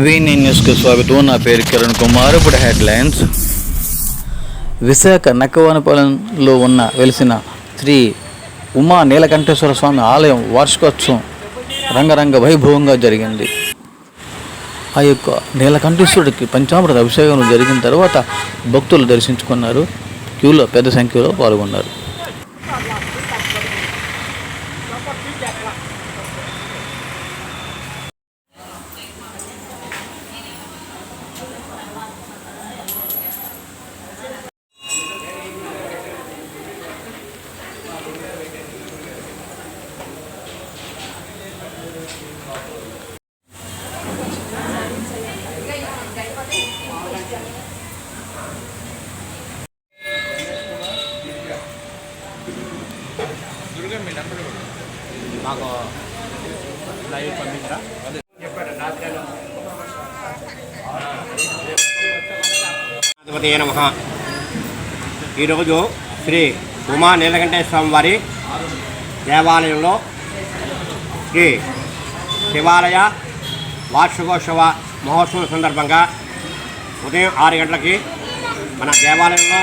వీని న్యూస్కు స్వాగతం. నా పేరు కిరణ్ కుమార్. ఇప్పుడు హెడ్లైన్స్. విశాఖ నక్కవానిపాలెంలో వెలిసిన శ్రీ ఉమా నీలకంఠేశ్వర స్వామి ఆలయం వార్షికోత్సవం రంగరంగ వైభవంగా జరిగింది. ఆ యొక్క నీలకంఠేశ్వరుడికి పంచామృత అభిషేకం జరిగిన తర్వాత భక్తులు దర్శించుకున్నారు. క్యూలో పెద్ద సంఖ్యలో పాల్గొన్నారు. మాకు లైవ్ పంపించరా నమః. ఈరోజు శ్రీ ఉమా నీలకంఠేశ్వర స్వామి వారి దేవాలయంలో శ్రీ శివాలయ వార్షికోత్సవ మహోత్సవం సందర్భంగా ఉదయం 6 గంటలకి మన దేవాలయంలో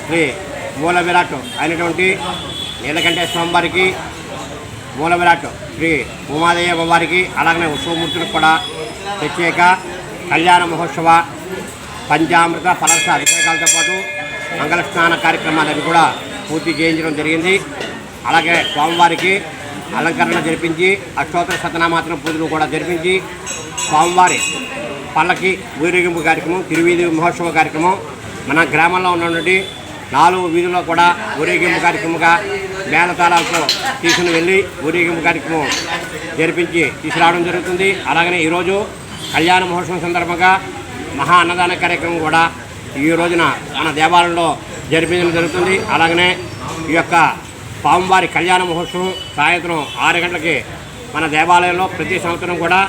శ్రీ మూల విరాట్ అయినటువంటి నీలకంఠేశ్వర స్వామి వారికి, మూల విరాట్ శ్రీ ఉమాదేవి అమ్మవారికి, అలాగనే ఉత్సవమూర్తులకు కూడా ప్రత్యేక కళ్యాణ మహోత్సవ పంచామృత ఫలరస అభిషేకాలతో పాటు మంగళ స్నాన కార్యక్రమాలను కూడా పూర్తి చేయించడం జరిగింది. అలాగే స్వామివారికి అలంకరణ జరిపించి అష్టోత్తర శతనామాత్రం పూజలు కూడా జరిపించి స్వామివారి పల్లకి ఊరేగింపు కార్యక్రమం, తిరువీధి మహోత్సవ కార్యక్రమం మన గ్రామంలో ఉన్నటువంటి 4 వీధుల్లో కూడా ఊరేగింపు కార్యక్రమంగా మేళతాళాలతో తీసుకుని వెళ్ళి ఊరేగింపు కార్యక్రమం జరిపించి తీసుకురావడం జరుగుతుంది. అలాగనే ఈరోజు కళ్యాణ మహోత్సవం సందర్భంగా మహా అన్నదాన కార్యక్రమం కూడా ఈ రోజున మన దేవాలయంలో జరిపించడం జరుగుతుంది. అలాగనే ఈ యొక్క స్వామివారి కళ్యాణ మహోత్సవం సాయంత్రం 6 గంటలకి మన దేవాలయంలో ప్రతి సంవత్సరం కూడా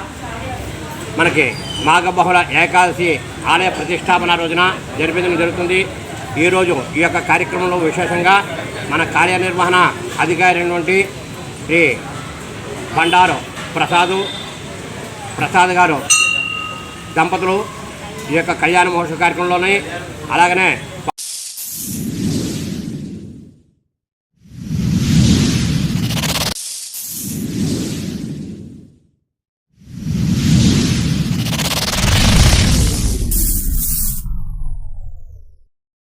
మనకి మాఘబహుళ ఏకాదశి ఆలయ ప్రతిష్టాపన రోజున జరిపించడం జరుగుతుంది. ఈరోజు ఈ యొక్క కార్యక్రమంలో విశేషంగా మన కార్యనిర్వహణ అధికారి అయినటువంటి శ్రీ బండారు ప్రసాద్ గారు దంపతులు ఈ యొక్క కళ్యాణ మహోత్సవ కార్యక్రమంలోనే అలాగనే